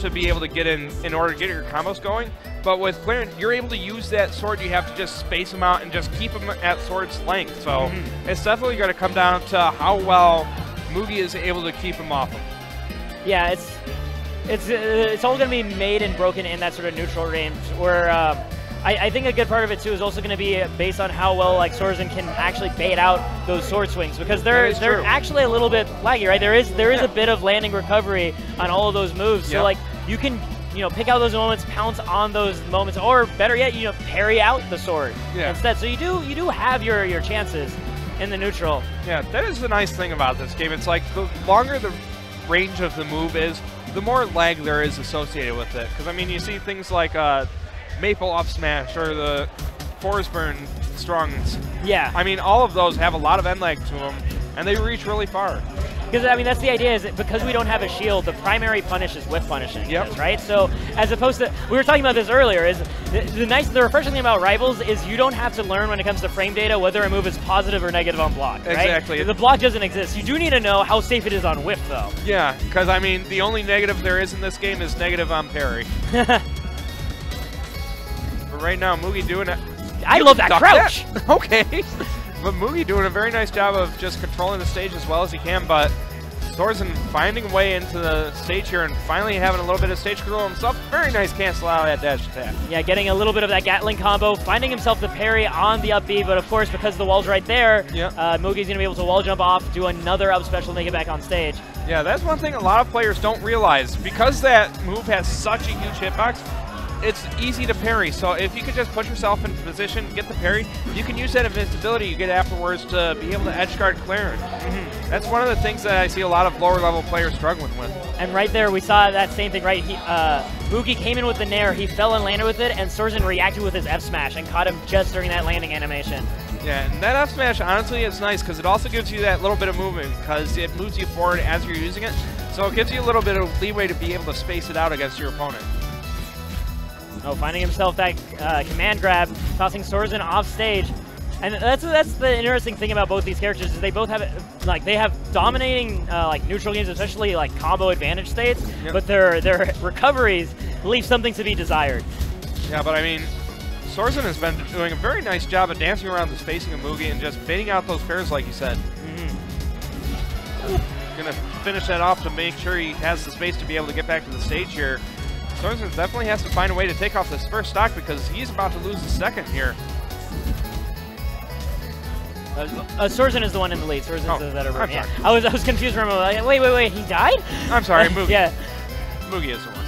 to be able to get in order to get your combos going. But with Clairen, you're able to use that sword. You have to just space them out and just keep them at sword's length. So it's definitely going to come down to how well Mugi is able to keep him off him. Yeah, it's all going to be made and broken in that sort of neutral range where I think a good part of it too is also going to be based on how well like Sorzan can actually bait out those sword swings, because they're actually a little bit laggy, right? There is a bit of landing recovery on all of those moves, so like you can pick out those moments, pounce on those moments, or better yet, parry out the sword instead. So you do have your chances in the neutral. Yeah, that is the nice thing about this game. It's like the longer the range of the move is, the more lag there is associated with it. Because I mean, you see things like Maple up smash or the Frostbite strongs. Yeah. I mean, all of those have a lot of end lag to them, and they reach really far. Because, I mean, that's the idea, is that because we don't have a shield, the primary punish is whiff punishing, right? So, as opposed to, we were talking about this earlier, is the refreshing thing about Rivals is you don't have to learn when it comes to frame data whether a move is positive or negative on block, right? Exactly. The block doesn't exist. You do need to know how safe it is on whiff, though. Yeah, because, I mean, the only negative there is in this game is negative on parry. But right now, Mugi doing it. I love that crouch! Okay. But Mugi doing a very nice job of just controlling the stage as well as he can, but Sorzan finding a way into the stage here and finally having a little bit of stage control himself. Very nice cancel out of that dash attack. Yeah, getting a little bit of that Gatling combo, finding himself the parry on the up B, but of course, because the wall's right there, Mugi's going to be able to wall jump off, do another up special, make it back on stage. Yeah, that's one thing a lot of players don't realize. Because that move has such a huge hitbox, it's easy to parry, so if you could just put yourself in position, get the parry, you can use that invincibility you get afterwards to be able to edge guard Clairen. That's one of the things that I see a lot of lower level players struggling with. And right there, we saw that same thing, right? Mugi came in with the Nair, he fell and landed with it, and Sorzan reacted with his F smash and caught him just during that landing animation. Yeah, and that F smash, honestly, is nice because it also gives you that little bit of movement because it moves you forward as you're using it, so it gives you a little bit of leeway to be able to space it out against your opponent. Oh, finding himself that command grab, tossing Sorzan off stage. And that's the interesting thing about both these characters is they both have they have dominating neutral games, especially like combo advantage states, but their recoveries leave something to be desired. Yeah, but I mean, Sorzan has been doing a very nice job of dancing around the spacing of Mugi and just baiting out those pairs like you said. Gonna finish that off to make sure he has the space to be able to get back to the stage here. Sorzan definitely has to find a way to take off this first stock because he's about to lose the second here. Sorzan is the one in the lead. Sorzan's the Zetterburn. Yeah. I was confused for a moment. Like, wait, he died? I'm sorry, Mugi. Yeah. Mugi is the one.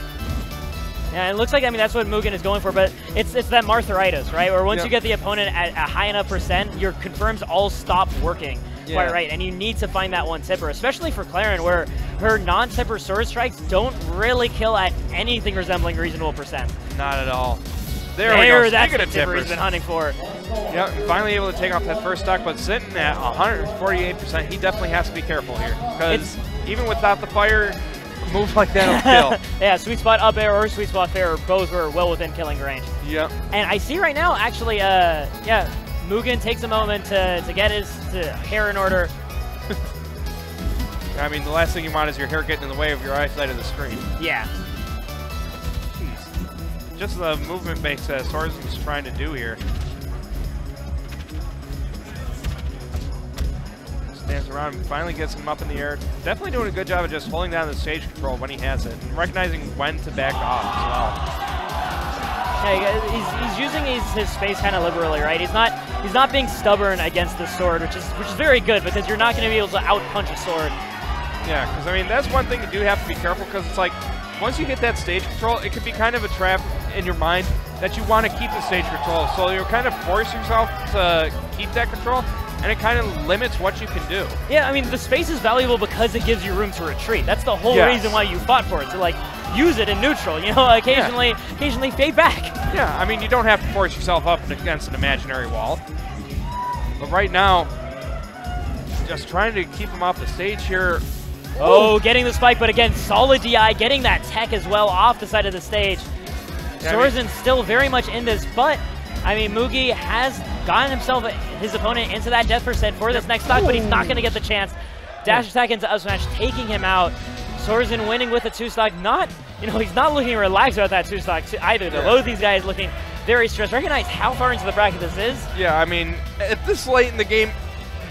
Yeah, it looks like, I mean, that's what Mugen is going for, but it's that Martharitis, right? Where once you get the opponent at a high enough percent, your confirms all stop working. Quite right, and you need to find that one tipper, especially for Clairen, where her non-tipper sword strikes don't really kill at anything resembling reasonable percent. Not at all. There we go. That's the tipper he's been hunting for. Yep, finally able to take off that first stock, but sitting at 148%, he definitely has to be careful here, because even without the fire, a move like that will kill. Yeah, sweet spot up air or sweet spot fair, both were well within killing range. Yep. And I see right now, actually, Mugen takes a moment to get his hair in order. I mean, the last thing you want is your hair getting in the way of your eyesight of the screen. Yeah. Jeez. Just the movement base that Sorzan's trying to do here. Stands around and finally gets him up in the air. Definitely doing a good job of just holding down the stage control when he has it and recognizing when to back off as well. Yeah, he's using his space kind of liberally, right? He's not being stubborn against the sword, which is very good because you're not going to be able to out-punch a sword. Yeah, because I mean that's one thing you do have to be careful because it's like once you hit that stage control, it could be kind of a trap in your mind that you want to keep the stage control. So you're kind of force yourself to keep that control, and it kind of limits what you can do. Yeah, I mean the space is valuable because it gives you room to retreat. That's the whole reason why you fought for it. To like use it in neutral, you know, occasionally fade back. Yeah, I mean, you don't have to force yourself up against an imaginary wall. But right now, just trying to keep him off the stage here. Oh, getting the spike, but again, solid DI, getting that tech as well off the side of the stage. Yeah, Sorzan's still very much in this, but, I mean, Mugi has gotten his opponent into that death percent for this next stock, but he's not going to get the chance. Dash attack into up smash, taking him out. Sorzan winning with a 2-stock, not you know, he's not looking relaxed about that 2-stock either. Though. Both these guys looking very stressed. Recognize how far into the bracket this is. Yeah, I mean, at this late in the game,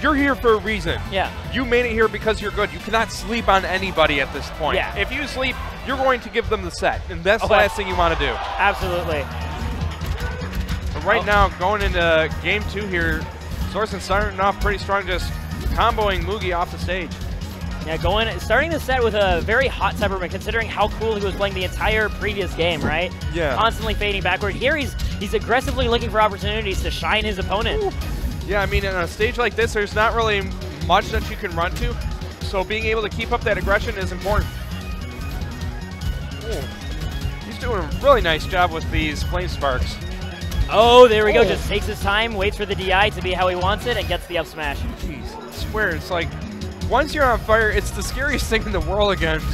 you're here for a reason. Yeah. You made it here because you're good. You cannot sleep on anybody at this point. Yeah. If you sleep, you're going to give them the set, and that's the last thing you want to do. Absolutely. But right now, going into game 2 here, Sorzan starting off pretty strong, just comboing Mugi off the stage. Yeah, starting the set with a very hot Zetterburn, considering how cool he was playing the entire previous game, right? Yeah. Constantly fading backward. Here he's aggressively looking for opportunities to shine his opponent. Ooh. Yeah, I mean, on a stage like this, there's not really much that you can run to, so being able to keep up that aggression is important. Ooh. He's doing a really nice job with these flame sparks. Oh, there we go. Just takes his time, waits for the DI to be how he wants it, and gets the up smash. Jeez, I swear, it's like, once you're on fire, it's the scariest thing in the world against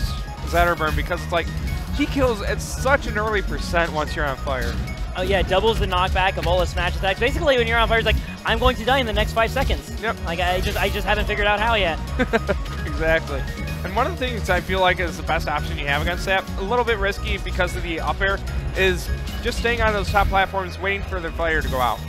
Zetterburn, because it's like, he kills at such an early percent once you're on fire. Oh yeah, doubles the knockback of all his smash attacks. Basically, when you're on fire, it's like, I'm going to die in the next 5 seconds. Yep. Like, I just haven't figured out how yet. Exactly. And one of the things I feel like is the best option you have against that, a little bit risky because of the up air, is just staying on those top platforms, waiting for the fire to go out.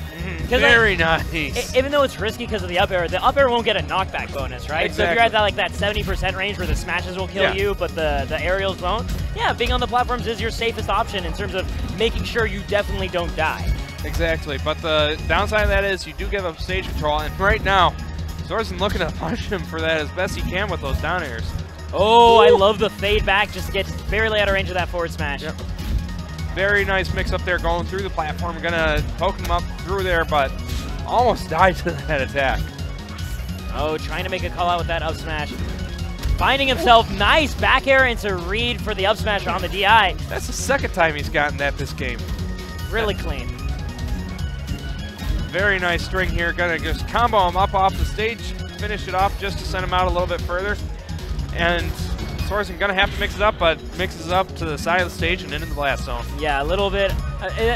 Very nice. Even though it's risky because of the up air won't get a knockback bonus, right? Exactly. So if you're at that 70% range where the smashes will kill you, but the aerials won't, yeah, being on the platforms is your safest option in terms of making sure you definitely don't die. Exactly, but the downside of that is you do give up stage control, and right now, Sorzan looking to punish him for that as best he can with those down airs. Oh, I love the fade back, just gets barely out of range of that forward smash. Yep. Very nice mix up there, going through the platform. Gonna poke him up through there, but almost died to that attack. Oh, trying to make a call out with that up smash. Finding himself, nice back air into read for the up smash on the DI. That's the second time he's gotten that this game. Really clean. Very nice string here. Gonna just combo him up off the stage, finish it off just to send him out a little bit further. And Sorzan gonna have to mix it up, but mixes up to the side of the stage and into the blast zone. Yeah, a little bit.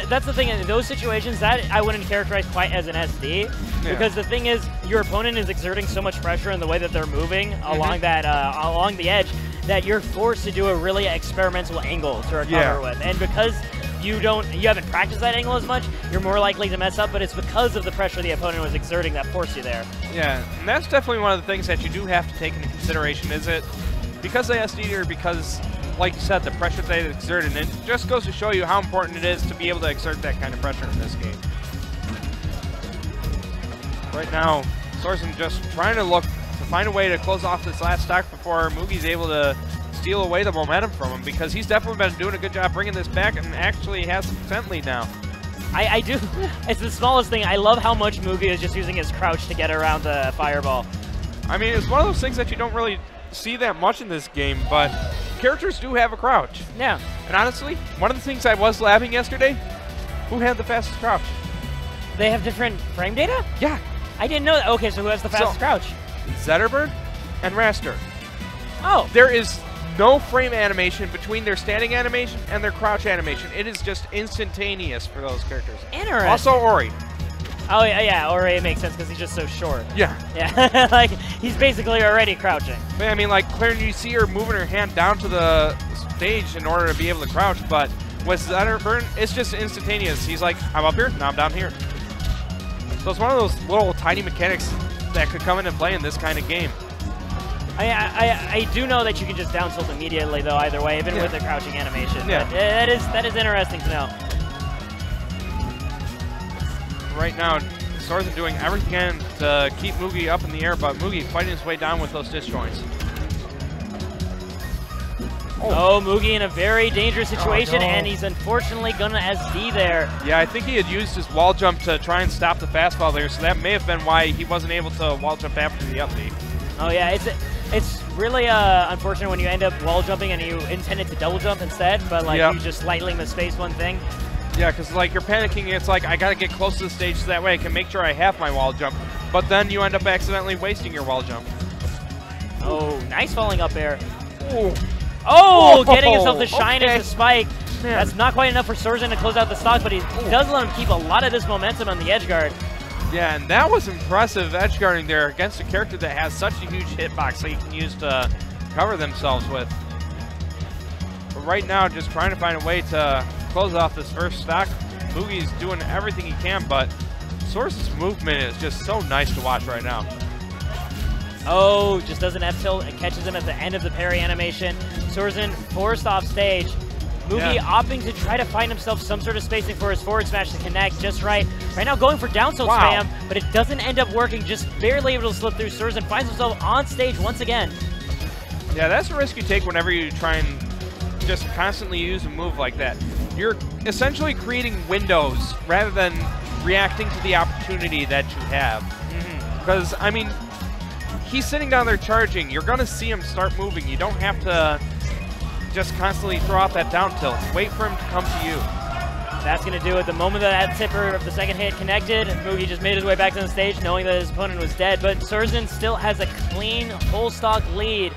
That's the thing, in those situations, that I wouldn't characterize quite as an SD, because the thing is, your opponent is exerting so much pressure in the way that they're moving along that along the edge, that you're forced to do a really experimental angle to recover with. And because you haven't practiced that angle as much, you're more likely to mess up, but it's because of the pressure the opponent was exerting that forced you there. Yeah, and that's definitely one of the things that you do have to take into consideration. Is it because they SD or because, like you said, the pressure they exerted? And it just goes to show you how important it is to be able to exert that kind of pressure in this game. Right now, Sorzan just trying to find a way to close off this last stock before Mugi's able to steal away the momentum from him, because he's definitely been doing a good job bringing this back and actually has a percent lead now. I do. It's the smallest thing. I love how much Mugi is just using his crouch to get around the fireball. I mean, it's one of those things that you don't really see that much in this game, but characters do have a crouch. Yeah. And honestly, one of the things I was labbing yesterday, who had the fastest crouch? They have different frame data? Yeah. I didn't know that. Okay, so who has the fastest crouch? Zetterburn and Raster. Oh. There is no frame animation between their standing animation and their crouch animation. It is just instantaneous for those characters. Interesting. Also Ori. Oh, yeah, Ori makes sense because he's just so short. Yeah. Yeah, like, he's basically already crouching. I mean, like, Clairen, you see her moving her hand down to the stage in order to be able to crouch, but with Zetterburn, it's just instantaneous. He's like, I'm up here, now I'm down here. So it's one of those little tiny mechanics that could come into play in this kind of game. I do know that you can just down tilt immediately, though, either way, even with the crouching animation. Yeah. But that is interesting to know. Right now, Sorzan doing everything he can to keep Mugi up in the air, but Mugi fighting his way down with those disjoints. Oh, Mugi in a very dangerous situation, and he's unfortunately going to SD there. Yeah, I think he had used his wall jump to try and stop the fastball there, so that may have been why he wasn't able to wall jump after the up B. Oh, yeah, it's really unfortunate when you end up wall jumping and you intended to double jump instead, but like you just slightly misspaced one thing. Yeah, because like you're panicking, it's like I got to get close to the stage so that way I can make sure I have my wall jump, but then you end up accidentally wasting your wall jump. Oh, nice falling up air. Ooh. Oh, getting himself to shine into Spike. Man. That's not quite enough for Sorzan to close out the stock, but he does let him keep a lot of this momentum on the edge guard. Yeah, and that was impressive edge guarding there against a character that has such a huge hitbox that you can use to cover themselves with. But right now, just trying to find a way to close off this first stock. Mugi's doing everything he can, but Sorzan's movement is just so nice to watch right now. Oh, just does an F-tilt and catches him at the end of the parry animation. Sorzan forced off stage. Mugi opting to try to find himself some sort of spacing for his forward smash to connect just right. Right now going for down tilt spam, but it doesn't end up working, just barely able to slip through. Sorzan finds himself on stage once again. Yeah, that's a risk you take whenever you try and just constantly use a move like that. You're essentially creating windows rather than reacting to the opportunity that you have. Because, I mean, he's sitting down there charging. You're going to see him start moving. You don't have to just constantly throw out that down tilt. Wait for him to come to you. That's going to do it. The moment that tipper of the second hit connected, Mugi just made his way back to the stage knowing that his opponent was dead, but Sorzan still has a clean whole stock lead.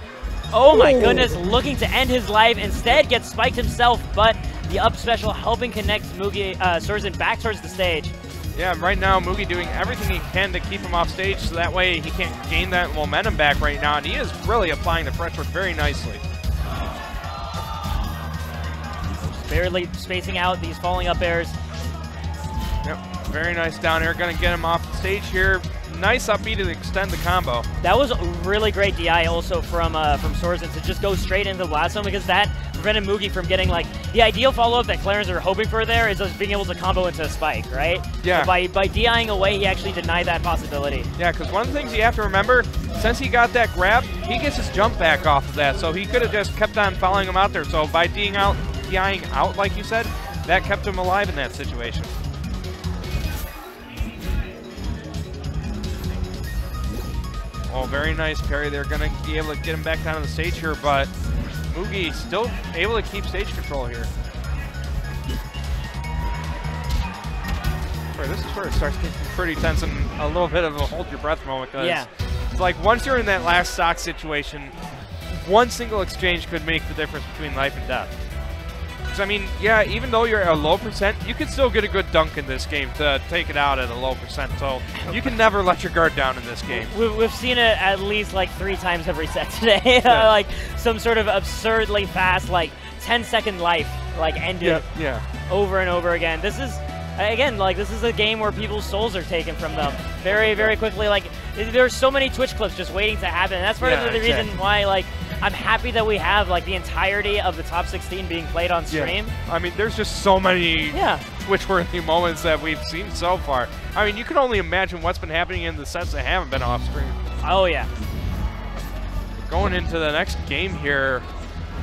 Oh my goodness, looking to end his life. Instead gets spiked himself, but the up special helping connect Sorzan back towards the stage. Yeah, right now Mugi doing everything he can to keep him off stage so that way he can't gain that momentum back right now, and he is really applying the pressure very nicely. Barely spacing out these falling up airs. Yep, very nice down air. Going to get him off the stage here. Nice up B to extend the combo. That was a really great DI also from Sorzan to just go straight into the blast zone, because that prevented Mugi from getting like the ideal follow-up that Clairen are hoping for there is just being able to combo into a spike, right? Yeah. So by DIing away, he actually denied that possibility. Yeah, because one of the things you have to remember, since he got that grab, he gets his jump back off of that, so he could have just kept on following him out there. So by DIing out, like you said, that kept him alive in that situation. Oh, very nice parry. They're going to be able to get him back down to the stage here, but Mugi still able to keep stage control here. This is where it starts getting pretty tense and a little bit of a hold your breath moment. Yeah. It's like once you're in that last stock situation, one single exchange could make the difference between life and death. Because, I mean, yeah, even though you're at a low percent, you can still get a good dunk in this game to take it out at a low percent. So you can never let your guard down in this game. We've seen it at least like 3 times every set today. Yeah. Like some sort of absurdly fast, like 10-second life, like ended over and over again. This is, again, like this is a game where people's souls are taken from them very, very quickly. Like there's so many Twitch clips just waiting to happen. And that's part of the reason why, like, I'm happy that we have like the entirety of the top 16 being played on stream. I mean, there's just so many Twitch-worthy moments that we've seen so far. I mean, you can only imagine what's been happening in the sets that haven't been off screen. Oh yeah. Going into the next game here,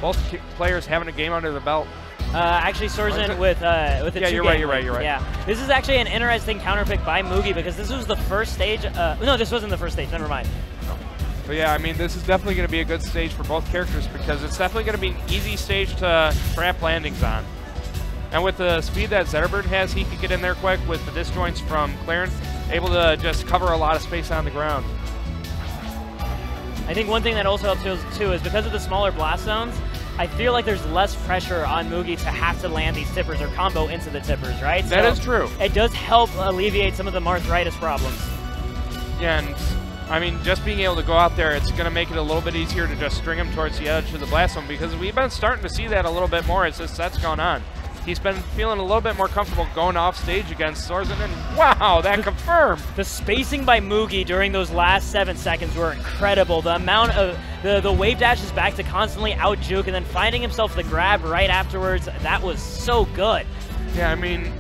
both players having a game under the belt. Actually, Sorzan with the 2 you're right. Yeah, this is actually an interesting counterpick by Mugi, because this was the first stage. No, this wasn't the first stage. Never mind. But yeah, I mean, this is definitely going to be a good stage for both characters, because it's definitely going to be an easy stage to trap landings on. And with the speed that Zetterburn has, he could get in there quick with the disjoints from Clairen, able to just cover a lot of space on the ground. I think one thing that also helps too is because of the smaller blast zones, I feel like there's less pressure on Mugi to have to land these tippers or combo into the tippers, right? That is true. It does help alleviate some of the arthritis problems. Yeah, and I mean, just being able to go out there, it's going to make it a little bit easier to just string him towards the edge of the blast zone, because we've been starting to see that a little bit more as this set's gone on. He's been feeling a little bit more comfortable going off stage against Sorzan, and wow, that confirmed. The spacing by Mugi during those last 7 seconds were incredible. The amount of the wave dashes back to constantly out juke and then finding himself the grab right afterwards, that was so good. Yeah, I mean,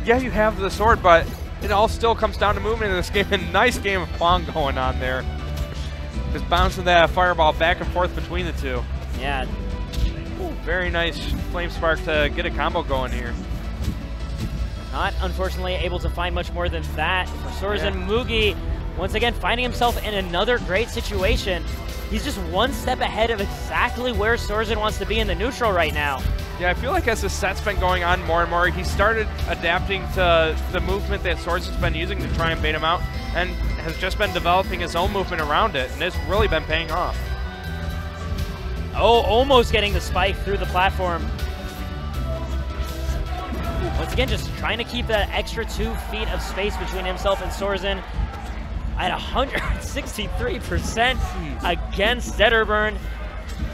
yeah, you have the sword, but it all still comes down to movement in this game. A nice game of Pong going on there. Just bouncing that fireball back and forth between the two. Yeah. Ooh, very nice flame spark to get a combo going here. Not, unfortunately, able to find much more than that for Sorzan. Mugi, once again, finding himself in another great situation. He's just one step ahead of exactly where Sorzan wants to be in the neutral right now. Yeah, I feel like as the set's been going on more and more, he started adapting to the movement that Sorzan's been using to try and bait him out, and has just been developing his own movement around it, and it's really been paying off. Oh, almost getting the spike through the platform. Once again, just trying to keep that extra 2 feet of space between himself and Sorzan at 163% against Zetterburn.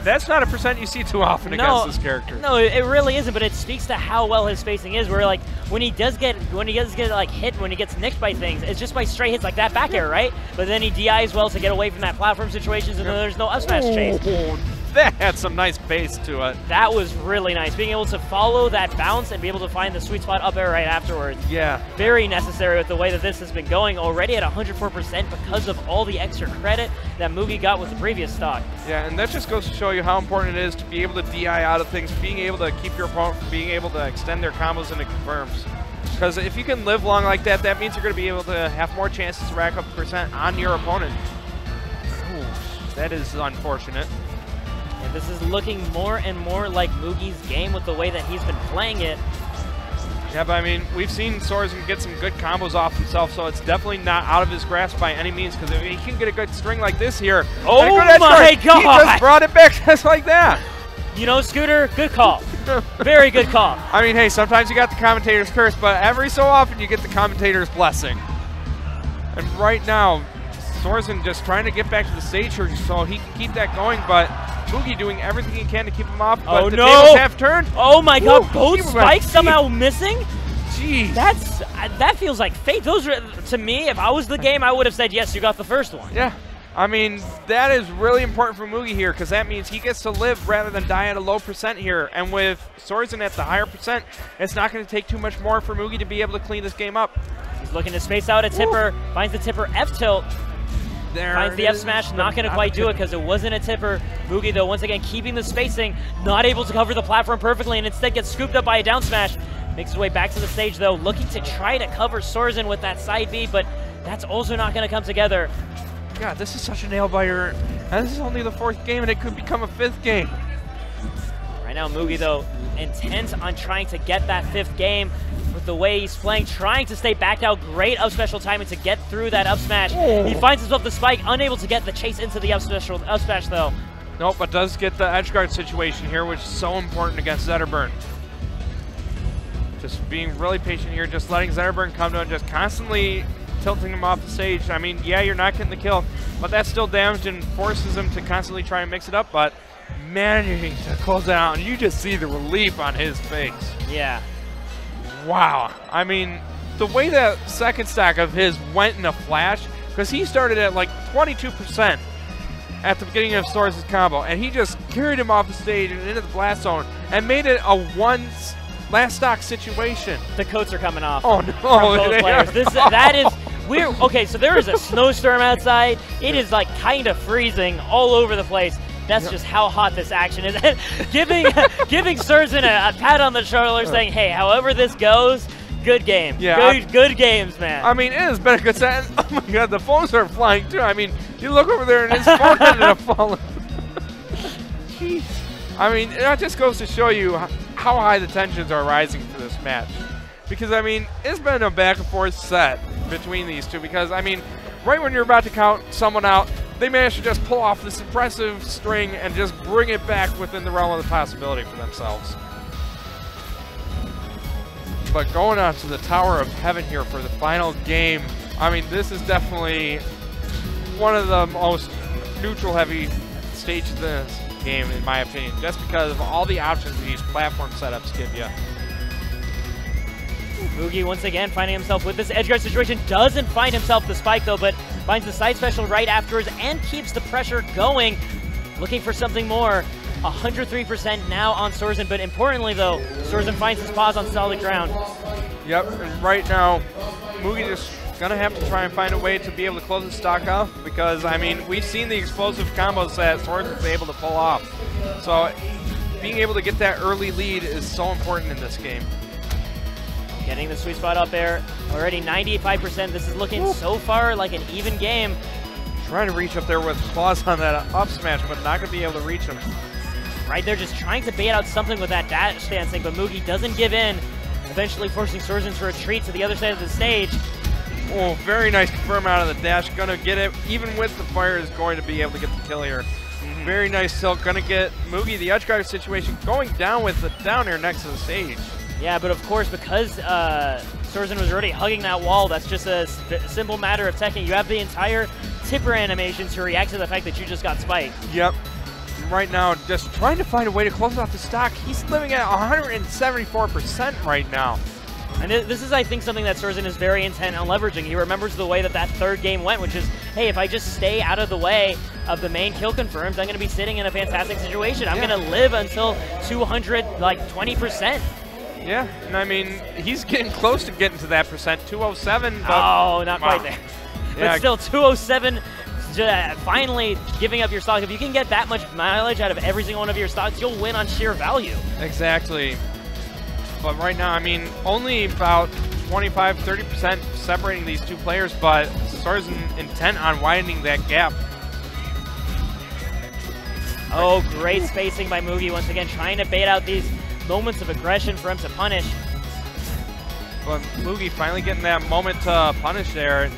That's not a percent you see too often against this character. No, it really isn't, but it speaks to how well his spacing is, where like when he does get like hit, when he gets nicked by things, it's just by straight hits like that back air, right? But then he DIs well to get away from that platform situations, and then there's no up smash chase. That had some nice base to it. That was really nice. Being able to follow that bounce and be able to find the sweet spot up air right afterwards. Yeah. Very necessary with the way that this has been going, already at 104% because of all the extra credit that Mugi got with the previous stock. Yeah, and that just goes to show you how important it is to be able to DI out of things, being able to keep your opponent from being able to extend their combos into confirms. Because if you can live long like that, that means you're going to be able to have more chances to rack up percent on your opponent. Ooh, that is unfortunate. And this is looking more and more like Mugi's game with the way that he's been playing it. Yeah, but I mean, we've seen Sorzan get some good combos off himself, so it's definitely not out of his grasp by any means, because if he can get a good string like this here. Oh my God! He just brought it back just like that. You know, Scooter, good call. Very good call. I mean, hey, sometimes you got the commentator's curse, but every so often you get the commentator's blessing. And right now, Sorzan just trying to get back to the stage here so he can keep that going, but Mugi doing everything he can to keep him off, but the tables have turned. Oh my God, both spikes somehow missing? Jeez. That feels like fate. Those are, to me, if I was the game, I would have said, yes, you got the first one. Yeah. I mean, that is really important for Mugi here, because that means he gets to live rather than die at a low percent here. And with Sorzan at the higher percent, it's not going to take too much more for Mugi to be able to clean this game up. He's looking to space out a tipper, finds the tipper F-tilt. Finds the F-smash, not going to quite do it because it wasn't a tipper. Mugi, though, once again, keeping the spacing, not able to cover the platform perfectly, and instead gets scooped up by a down smash. Makes his way back to the stage, though, looking to try to cover Sorzan with that side B, but that's also not going to come together. God, this is such a nail-biter. And this is only the 4th game, and it could become a 5th game. Right now, Mugi, though, intent on trying to get that 5th game. With the way he's playing, trying to stay back out, great up special timing to get through that up smash. He finds himself the spike, unable to get the chase into the up smash though. Nope, but does get the edge guard situation here, which is so important against Zetterburn. Just being really patient here, just letting Zetterburn come to him, just constantly tilting him off the stage. I mean, yeah, you're not getting the kill, but that's still damage and forces him to constantly try and mix it up, but managing to close it out, and you just see the relief on his face. Yeah. Wow. I mean, the way that second stack of his went in a flash, because he started at like 22% at the beginning of Sorzan's combo, and he just carried him off the stage and into the blast zone and made it a last stock situation. The coats are coming off. Oh, no. From both players. That is weird. Okay, so there is a snowstorm outside. It is like kind of freezing all over the place. That's just how hot this action is. giving Sorzan a pat on the shoulder saying, hey, however this goes, good game. Yeah, good games, man. I mean, it has been a good set. Oh my God, the phones are flying too. I mean, you look over there and his phone ended up falling. Jeez. I mean, that just goes to show you how high the tensions are rising for this match. Because, I mean, it's been a back and forth set between these two. Because, I mean, right when you're about to count someone out, they managed to just pull off this impressive string and just bring it back within the realm of the possibility for themselves. But going on to the Tower of Heaven here for the final game, I mean, this is definitely one of the most neutral-heavy stages of this game, in my opinion, just because of all the options these platform setups give you. Mugi once again finding himself with this edge guard situation. Doesn't find himself the spike though, but finds the side special right afterwards and keeps the pressure going. Looking for something more. 103% now on Sorzan, but importantly though, Sorzan finds his paws on solid ground. Yep, and right now, Mugi just gonna have to try and find a way to be able to close the stock off because, I mean, we've seen the explosive combos that Sorzan's able to pull off. So being able to get that early lead is so important in this game. Getting the sweet spot up there, already 95%. This is looking so far like an even game. Trying to reach up there with claws on that up smash, but not going to be able to reach him. Right there, just trying to bait out something with that dash dancing, but Mugi doesn't give in, eventually forcing Sorzan to retreat to the other side of the stage. Oh, very nice confirm out of the dash. Going to get it, even with the fire, is going to be able to get the kill here. Very nice tilt. Going to get Mugi the edge guard situation going down with the down air next to the stage. Yeah, but of course, because Sorzan was already hugging that wall, that's just a simple matter of teching. You have the entire tipper animation to react to the fact that you just got spiked. Yep. right now just trying to find a way to close off the stock. He's living at 174% right now. And this is, I think, something that Sorzan is very intent on leveraging. He remembers the way that that third game went, which is, hey, if I just stay out of the way of the main kill confirms, I'm going to be sitting in a fantastic situation. I'm going to live until 220%. Yeah, and I mean, he's getting close to getting to that percent, 207. But, oh, not quite there. Yeah. But still, 207, finally giving up your stock. If you can get that much mileage out of every single one of your stocks, you'll win on sheer value. Exactly. But right now, I mean, only about 25, 30% separating these two players, but Sorzan intent on widening that gap. Oh, great spacing by Mugi once again, trying to bait out these moments of aggression for him to punish. But Mugi finally getting that moment to punish there and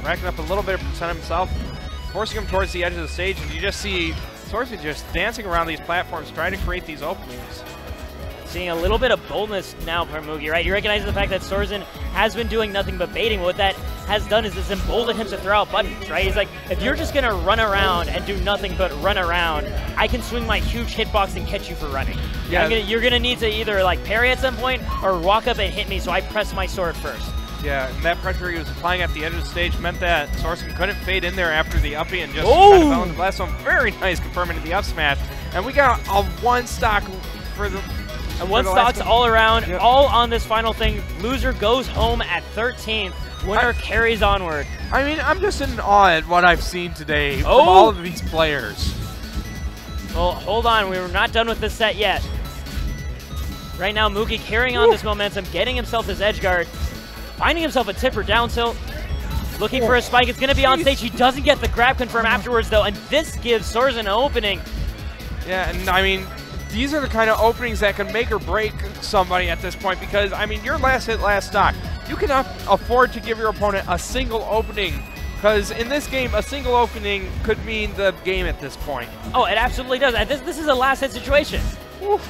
racking up a little bit of percent himself, forcing him towards the edge of the stage, and you just see Sorzan just dancing around these platforms, trying to create these openings. Seeing a little bit of boldness now from Mugi, right? You recognize the fact that Sorzan has been doing nothing but baiting. What that has done is it's emboldened him to throw out buttons, right? He's like, if you're just gonna run around and do nothing but run around, I can swing my huge hitbox and catch you for running. Yeah. You're gonna need to either like parry at some point or walk up and hit me, so I press my sword first. Yeah, and that pressure he was applying at the edge of the stage meant that Sorzan couldn't fade in there after the uppie and just kind of fell in the blast zone. Very nice confirming the up smash. And we got a one stock for the... And one stocks all around, all on this final thing. Loser goes home at 13th. Winner carries onward. I mean, I'm just in awe at what I've seen today from all of these players. Well, hold on. We were not done with this set yet. Right now, Mugi carrying on this momentum, getting himself his edge guard, finding himself a tipper down tilt, looking for a spike. It's going to be on stage. He doesn't get the grab confirm afterwards, though, and this gives Sorzan an opening. Yeah, and I mean, these are the kind of openings that can make or break somebody at this point because, I mean, your last hit, last stock. You cannot afford to give your opponent a single opening because in this game, a single opening could mean the game at this point. Oh, it absolutely does. This is a last hit situation. Oof.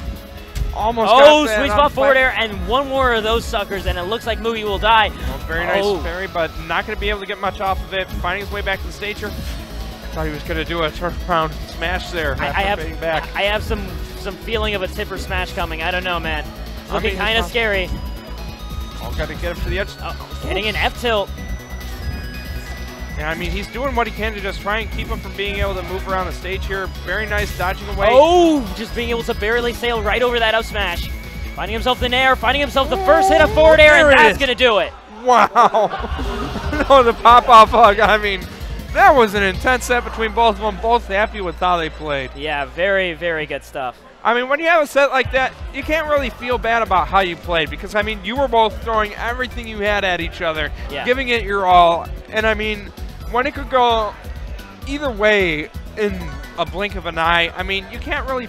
Almost got that sweet spot forward air, and one more of those suckers, and it looks like Mugi will die. Well, very nice parry, but not going to be able to get much off of it. Finding his way back to the stage here. Thought he was going to do a turnaround smash there. I have some feeling of a tipper smash coming. I don't know, man. It's looking kind of scary. Oh, got to get him to the edge. Getting an F tilt. Yeah, I mean, he's doing what he can to just try and keep him from being able to move around the stage here. Very nice dodging away. Oh, just being able to barely sail right over that up smash. Finding himself in air, finding himself the first hit of forward air, and that's going to do it. Wow. No, the pop-off hug. I mean, that was an intense set between both of them. Both happy with how they played. Yeah, very, very good stuff. I mean, when you have a set like that, you can't really feel bad about how you played because, I mean, you were both throwing everything you had at each other, giving it your all. And, I mean, when it could go either way in a blink of an eye, I mean, you can't really